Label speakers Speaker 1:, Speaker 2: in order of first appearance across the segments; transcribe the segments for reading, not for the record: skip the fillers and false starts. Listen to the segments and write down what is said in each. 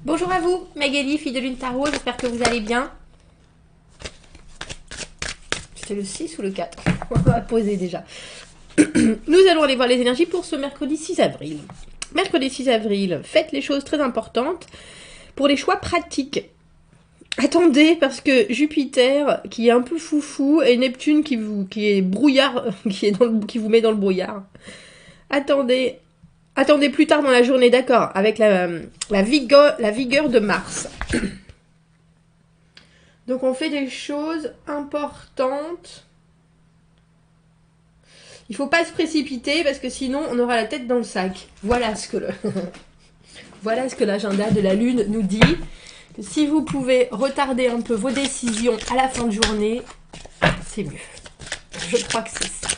Speaker 1: Bonjour à vous, Magali, fille de Lune Tarot, j'espère que vous allez bien. C'était le 6 ou le 4? On va poser déjà. Nous allons aller voir les énergies pour ce mercredi 6 avril. Mercredi 6 avril, faites les choses très importantes pour les choix pratiques. Attendez, parce que Jupiter, qui est un peu foufou, et Neptune qui est brouillard, qui vous met dans le brouillard. Attendez plus tard dans la journée, d'accord, avec la vigueur de Mars. Donc on fait des choses importantes. Il ne faut pas se précipiter parce que sinon on aura la tête dans le sac. Voilà ce que l'agenda de la Lune nous dit. Si vous pouvez retarder un peu vos décisions à la fin de journée, c'est mieux. Je crois que c'est ça.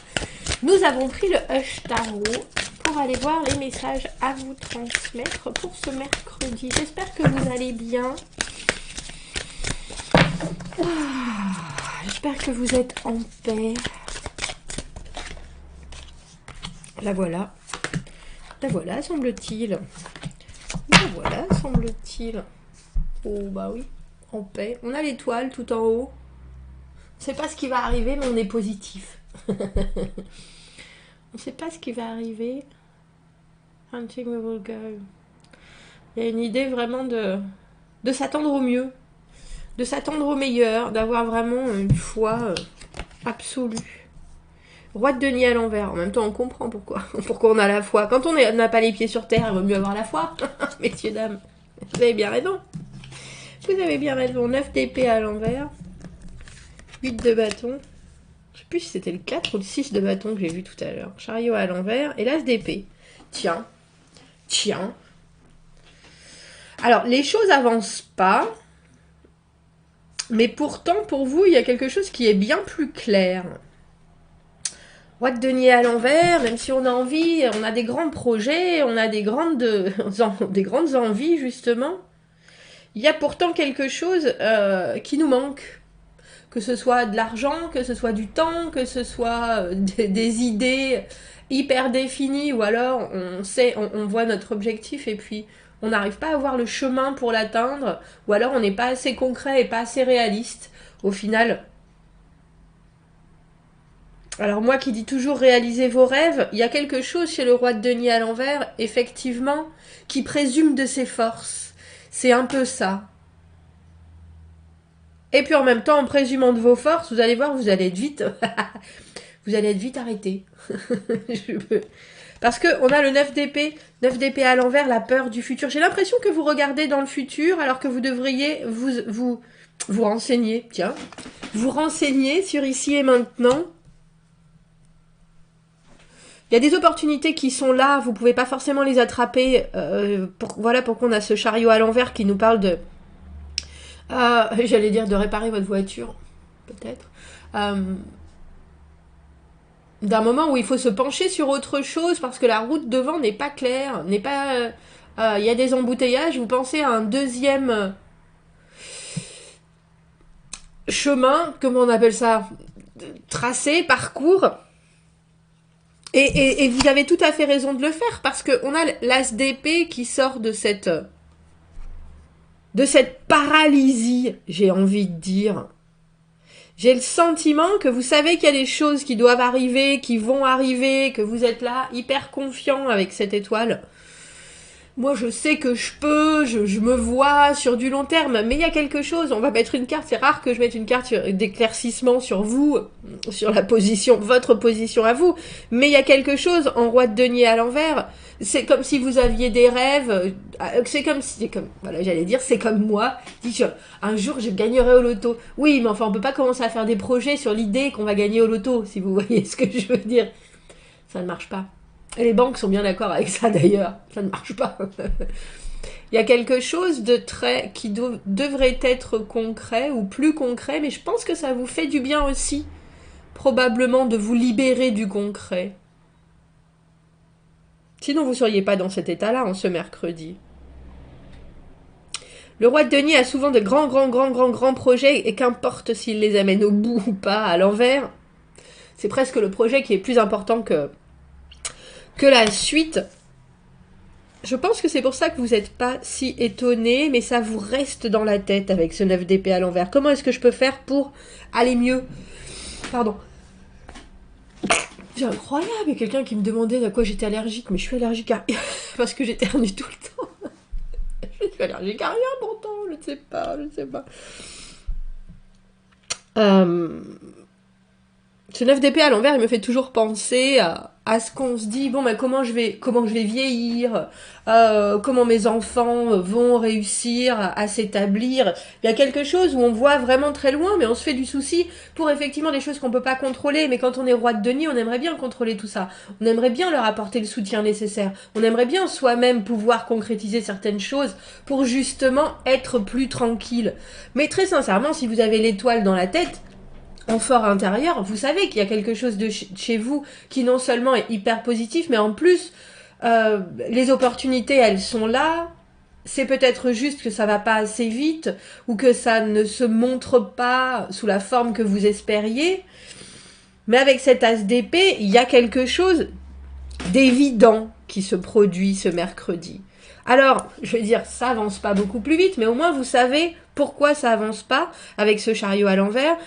Speaker 1: Nous avons pris le Hush Tarot pour aller voir les messages à vous transmettre pour ce mercredi. J'espère que vous allez bien. J'espère que vous êtes en paix. La voilà. La voilà, semble-t-il. La voilà, semble-t-il. Oh, bah oui, en paix. On a l'étoile tout en haut. On ne sait pas ce qui va arriver, mais on est positif. On ne sait pas ce qui va arriver. Hunting we will go. Il y a une idée vraiment de s'attendre au mieux. De s'attendre au meilleur. D'avoir vraiment une foi absolue. Roi de denier à l'envers. En même temps, on comprend pourquoi. Pourquoi on a la foi. Quand on n'a pas les pieds sur terre, il vaut mieux avoir la foi. Messieurs, dames. Vous avez bien raison. Vous avez bien raison. 9 d'épée à l'envers. 8 de bâton. Je sais plus si c'était le 4 ou le 6 de bâton que j'ai vu tout à l'heure. Chariot à l'envers. Et l'as d'épée. Tiens. Tiens. Alors, les choses avancent pas. Mais pourtant, pour vous, il y a quelque chose qui est bien plus clair. Roi de denier à l'envers, même si on a envie, on a des grands projets, on a des grandes envies, justement. Il y a pourtant quelque chose qui nous manque. Que ce soit de l'argent, que ce soit du temps, que ce soit des idées hyper définies, ou alors on voit notre objectif et puis on n'arrive pas à voir le chemin pour l'atteindre, ou alors on n'est pas assez concret et pas assez réaliste. Au final... Alors moi qui dis toujours réaliser vos rêves, il y a quelque chose chez le roi de denier à l'envers, effectivement, qui présume de ses forces. C'est un peu ça. Et puis en même temps, en présumant de vos forces, vous allez voir, vous allez être vite... vous allez être vite arrêté. Parce qu'on a le 9 d'épée à l'envers, la peur du futur. J'ai l'impression que vous regardez dans le futur alors que vous devriez vous renseigner. Tiens, vous renseigner sur ici et maintenant. Il y a des opportunités qui sont là, vous ne pouvez pas forcément les attraper. Voilà pourquoi on a ce chariot à l'envers qui nous parle de... j'allais dire de réparer votre voiture, peut-être. D'un moment où il faut se pencher sur autre chose parce que la route devant n'est pas claire, il y a des embouteillages, vous pensez à un deuxième chemin, comment on appelle ça, tracé, parcours. Et vous avez tout à fait raison de le faire parce qu'on a l'as d'épée qui sort de cette paralysie, j'ai envie de dire. J'ai le sentiment que vous savez qu'il y a des choses qui doivent arriver, qui vont arriver, que vous êtes là hyper confiant avec cette étoile. Moi, je sais que je peux, je me vois sur du long terme, mais il y a quelque chose, on va mettre une carte, c'est rare que je mette une carte d'éclaircissement sur vous, sur la position, votre position à vous, mais il y a quelque chose en roi de denier à l'envers, c'est comme si vous aviez des rêves, c'est comme, voilà, j'allais dire, c'est comme moi, un jour je gagnerai au loto. Oui, mais enfin, on peut pas commencer à faire des projets sur l'idée qu'on va gagner au loto, si vous voyez ce que je veux dire. Ça ne marche pas. Et les banques sont bien d'accord avec ça d'ailleurs, ça ne marche pas. Il y a quelque chose de très qui devrait être concret ou plus concret, mais je pense que ça vous fait du bien aussi, probablement de vous libérer du concret. Sinon vous ne seriez pas dans cet état-là en ce mercredi. Le roi de denier a souvent de grands projets et qu'importe s'il les amène au bout ou pas, à l'envers, c'est presque le projet qui est plus important que la suite. Je pense que c'est pour ça que vous n'êtes pas si étonné, mais ça vous reste dans la tête avec ce 9 d'épée à l'envers. Comment est-ce que je peux faire pour aller mieux? Pardon. C'est incroyable, il y a quelqu'un qui me demandait à quoi j'étais allergique, mais je suis allergique à rien, parce que j'éternue tout le temps. Je suis allergique à rien pourtant, je ne sais pas, je ne sais pas. Ce 9 d'épée à l'envers, il me fait toujours penser à ce qu'on se dit, bon, ben, comment je vais vieillir, comment mes enfants vont réussir à s'établir. Il y a quelque chose où on voit vraiment très loin, mais on se fait du souci pour effectivement des choses qu'on peut pas contrôler. Mais quand on est roi de denier, on aimerait bien contrôler tout ça. On aimerait bien leur apporter le soutien nécessaire. On aimerait bien soi-même pouvoir concrétiser certaines choses pour justement être plus tranquille. Mais très sincèrement, si vous avez l'étoile dans la tête, en fort intérieur, vous savez qu'il y a quelque chose de chez vous qui non seulement est hyper positif, mais en plus, les opportunités, elles sont là. C'est peut-être juste que ça va pas assez vite ou que ça ne se montre pas sous la forme que vous espériez. Mais avec cet as d'épée, il y a quelque chose d'évident qui se produit ce mercredi. Alors, je veux dire, ça avance pas beaucoup plus vite, mais au moins vous savez pourquoi ça avance pas avec ce chariot à l'envers.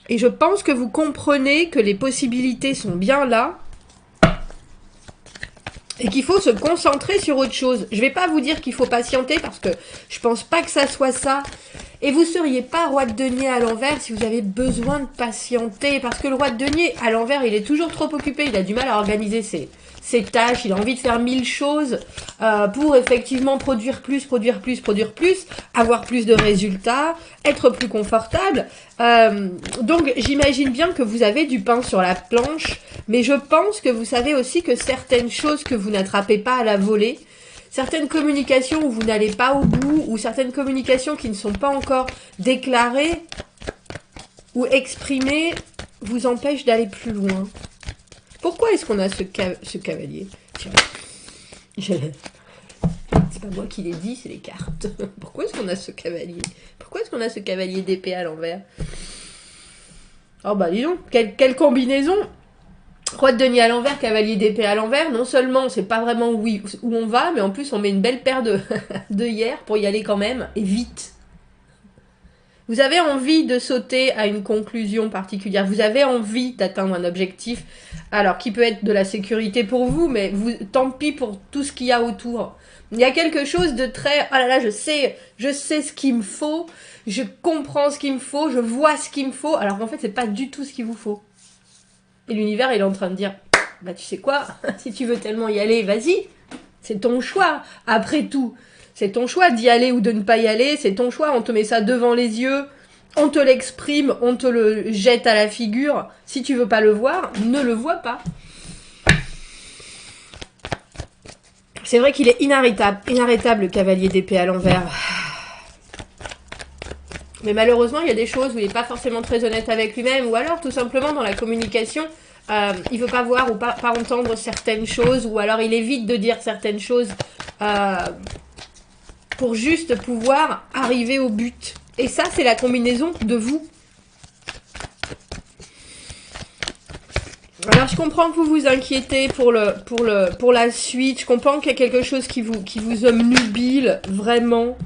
Speaker 1: Et je pense que vous comprenez que les possibilités sont bien là et qu'il faut se concentrer sur autre chose. Je ne vais pas vous dire qu'il faut patienter parce que je pense pas que ça soit ça. Et vous ne seriez pas roi de denier à l'envers si vous avez besoin de patienter. Parce que le roi de denier à l'envers, il est toujours trop occupé. Il a du mal à organiser ses tâches. Il a envie de faire 1000 choses pour effectivement produire plus, avoir plus de résultats, être plus confortable. Donc j'imagine bien que vous avez du pain sur la planche. Mais je pense que vous savez aussi que certaines choses que vous n'attrapez pas à la volée, certaines communications où vous n'allez pas au bout, ou certaines communications qui ne sont pas encore déclarées ou exprimées, vous empêchent d'aller plus loin. Pourquoi est-ce qu'on a ce cavalier? Tiens, c'est pas moi qui l'ai dit, c'est les cartes. Pourquoi est-ce qu'on a ce cavalier? Pourquoi est-ce qu'on a ce cavalier d'épée à l'envers? Oh bah dis donc, quelle combinaison! Roi de denier à l'envers, cavalier d'épée à l'envers, non seulement c'est pas vraiment où on va, mais en plus on met une belle paire d'œillères pour y aller quand même, et vite. Vous avez envie de sauter à une conclusion particulière, vous avez envie d'atteindre un objectif, alors qui peut être de la sécurité pour vous, mais tant pis pour tout ce qu'il y a autour. Il y a quelque chose de très, oh là là, je sais ce qu'il me faut, je comprends ce qu'il me faut, je vois ce qu'il me faut, alors qu'en fait c'est pas du tout ce qu'il vous faut. Et l'univers, il est en train de dire, bah tu sais quoi, si tu veux tellement y aller, vas-y. C'est ton choix, après tout. C'est ton choix d'y aller ou de ne pas y aller, c'est ton choix, on te met ça devant les yeux, on te l'exprime, on te le jette à la figure. Si tu veux pas le voir, ne le vois pas. C'est vrai qu'il est inarrêtable le cavalier d'épée à l'envers. Mais malheureusement, il y a des choses où il n'est pas forcément très honnête avec lui-même, ou alors tout simplement dans la communication, il ne veut pas voir ou pas entendre certaines choses, ou alors il évite de dire certaines choses pour juste pouvoir arriver au but. Et ça, c'est la combinaison de vous. Alors, je comprends que vous vous inquiétez pour la suite. Je comprends qu'il y a quelque chose qui vous obnubile vraiment.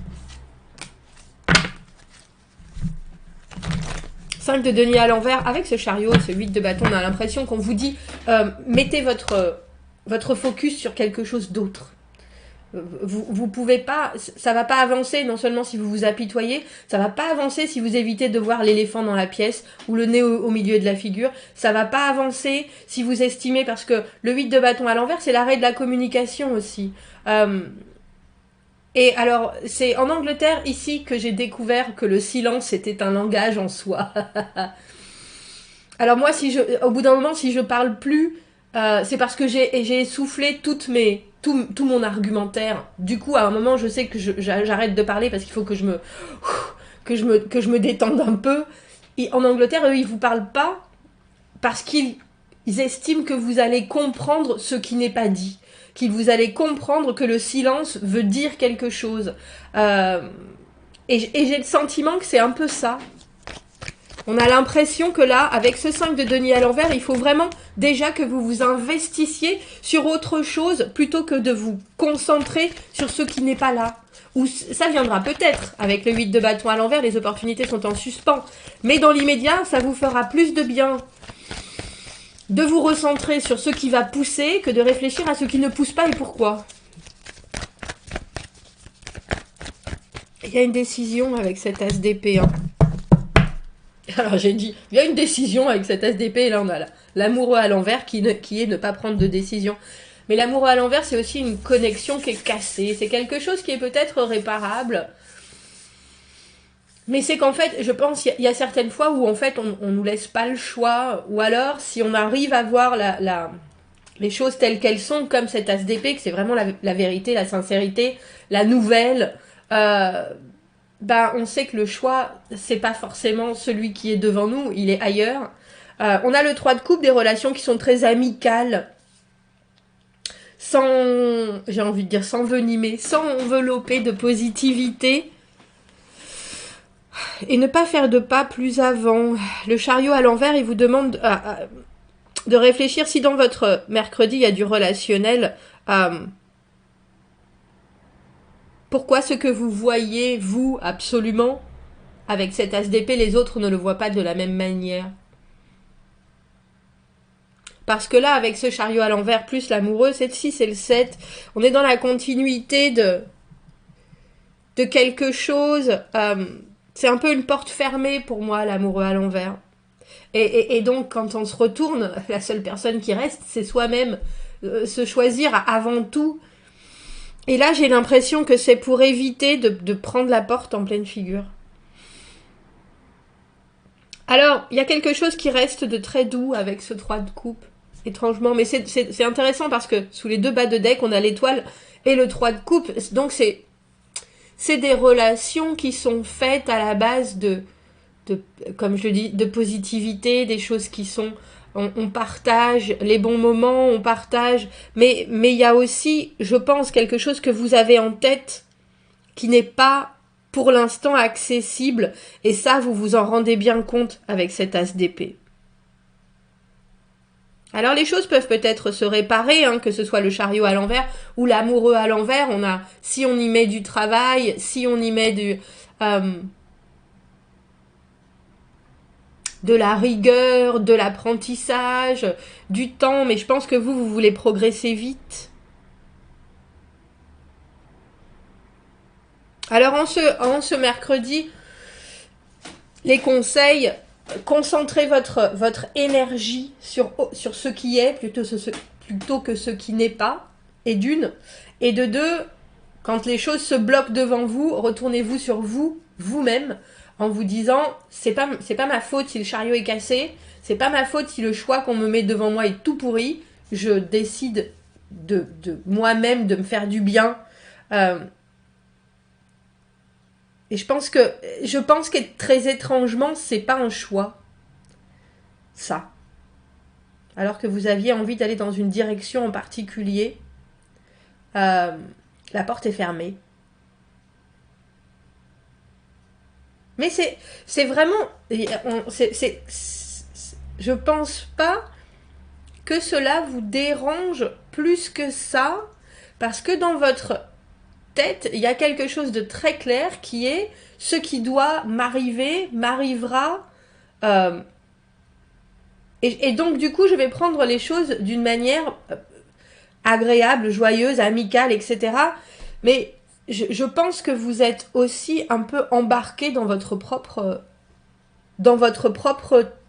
Speaker 1: 5 de denier à l'envers, avec ce chariot, ce 8 de bâton, on a l'impression qu'on vous dit mettez votre focus sur quelque chose d'autre. Vous pouvez pas, ça va pas avancer non seulement si vous vous apitoyez, ça va pas avancer si vous évitez de voir l'éléphant dans la pièce ou le nez au milieu de la figure, ça va pas avancer si vous estimez, parce que le 8 de bâton à l'envers, c'est l'arrêt de la communication aussi. Et alors, c'est en Angleterre, ici, que j'ai découvert que le silence était un langage en soi. Alors moi, au bout d'un moment, si je parle plus, c'est parce que j'ai essoufflé tout mon argumentaire. Du coup, à un moment, je sais que j'arrête de parler parce qu'il faut que je me détende un peu. Et en Angleterre, eux, ils vous parlent pas parce qu'ils estiment que vous allez comprendre ce qui n'est pas dit. Que vous allez comprendre que le silence veut dire quelque chose. Et j'ai le sentiment que c'est un peu ça. On a l'impression que là, avec ce 5 de denier à l'envers, il faut vraiment déjà que vous vous investissiez sur autre chose plutôt que de vous concentrer sur ce qui n'est pas là. Ou ça viendra peut-être avec le 8 de bâton à l'envers, les opportunités sont en suspens. Mais dans l'immédiat, ça vous fera plus de bien de vous recentrer sur ce qui va pousser que de réfléchir à ce qui ne pousse pas et pourquoi. Il y a une décision avec cet as d'épée. Hein. Alors j'ai dit, il y a une décision avec cet as d'épée, et là on a l'amoureux à l'envers qui est ne pas prendre de décision. Mais l'amoureux à l'envers, c'est aussi une connexion qui est cassée. C'est quelque chose qui est peut-être réparable. Mais c'est qu'en fait, je pense, il y a certaines fois où en fait on nous laisse pas le choix. Ou alors, si on arrive à voir les choses telles qu'elles sont, comme cet as d'épée, que c'est vraiment la vérité, la sincérité, la nouvelle... on sait que le choix, c'est pas forcément celui qui est devant nous, il est ailleurs. On a le 3 de coupe, des relations qui sont très amicales, sans, j'ai envie de dire, s'envenimer, sans envelopper de positivité, et ne pas faire de pas plus avant. Le chariot à l'envers, il vous demande de réfléchir si dans votre mercredi, il y a du relationnel... Pourquoi ce que vous voyez, vous, absolument, avec cet as d'épée, les autres ne le voient pas de la même manière? Parce que là, avec ce chariot à l'envers, plus l'amoureux, c'est le 6 et le 7. On est dans la continuité de quelque chose. C'est un peu une porte fermée pour moi, l'amoureux à l'envers. Et donc, quand on se retourne, la seule personne qui reste, c'est soi-même. Se choisir avant tout. Et là, j'ai l'impression que c'est pour éviter de prendre la porte en pleine figure. Alors, il y a quelque chose qui reste de très doux avec ce 3 de coupe, étrangement. Mais c'est intéressant parce que sous les deux bas de deck, on a l'étoile et le 3 de coupe. Donc, c'est des relations qui sont faites à la base de, comme je le dis, de positivité, des choses qui sont... On partage les bons moments, on partage... Mais il y a aussi, je pense, quelque chose que vous avez en tête qui n'est pas, pour l'instant, accessible. Et ça, vous vous en rendez bien compte avec cet as d'épée. Alors, les choses peuvent peut-être se réparer, hein, que ce soit le chariot à l'envers ou l'amoureux à l'envers. Si on y met du travail, si on y met de la rigueur, de l'apprentissage, du temps, mais je pense que vous voulez progresser vite. Alors en ce mercredi, les conseils, concentrez votre énergie sur ce qui est plutôt que ce qui n'est pas, et d'une. Et de deux, quand les choses se bloquent devant vous, retournez-vous sur vous-même, en vous disant, c'est pas ma faute si le chariot est cassé, c'est pas ma faute si le choix qu'on me met devant moi est tout pourri, je décide de moi-même de me faire du bien. Et je pense que très étrangement, c'est pas un choix. Ça. Alors que vous aviez envie d'aller dans une direction en particulier, la porte est fermée. Mais c'est vraiment... je pense pas que cela vous dérange plus que ça, parce que dans votre tête, il y a quelque chose de très clair qui est ce qui doit m'arriver, m'arrivera. Et donc, du coup, je vais prendre les choses d'une manière agréable, joyeuse, amicale, etc. Mais je pense que vous êtes aussi un peu embarqué dans votre propre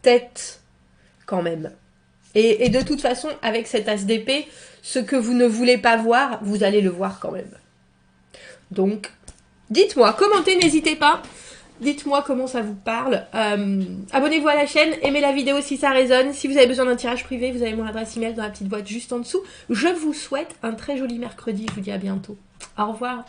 Speaker 1: tête, quand même. Et de toute façon, avec cet as d'épée, ce que vous ne voulez pas voir, vous allez le voir quand même. Donc, dites-moi, commentez, n'hésitez pas. Dites-moi comment ça vous parle. Abonnez-vous à la chaîne, aimez la vidéo si ça résonne. Si vous avez besoin d'un tirage privé, vous avez mon adresse email dans la petite boîte juste en dessous. Je vous souhaite un très joli mercredi. Je vous dis à bientôt. Au revoir.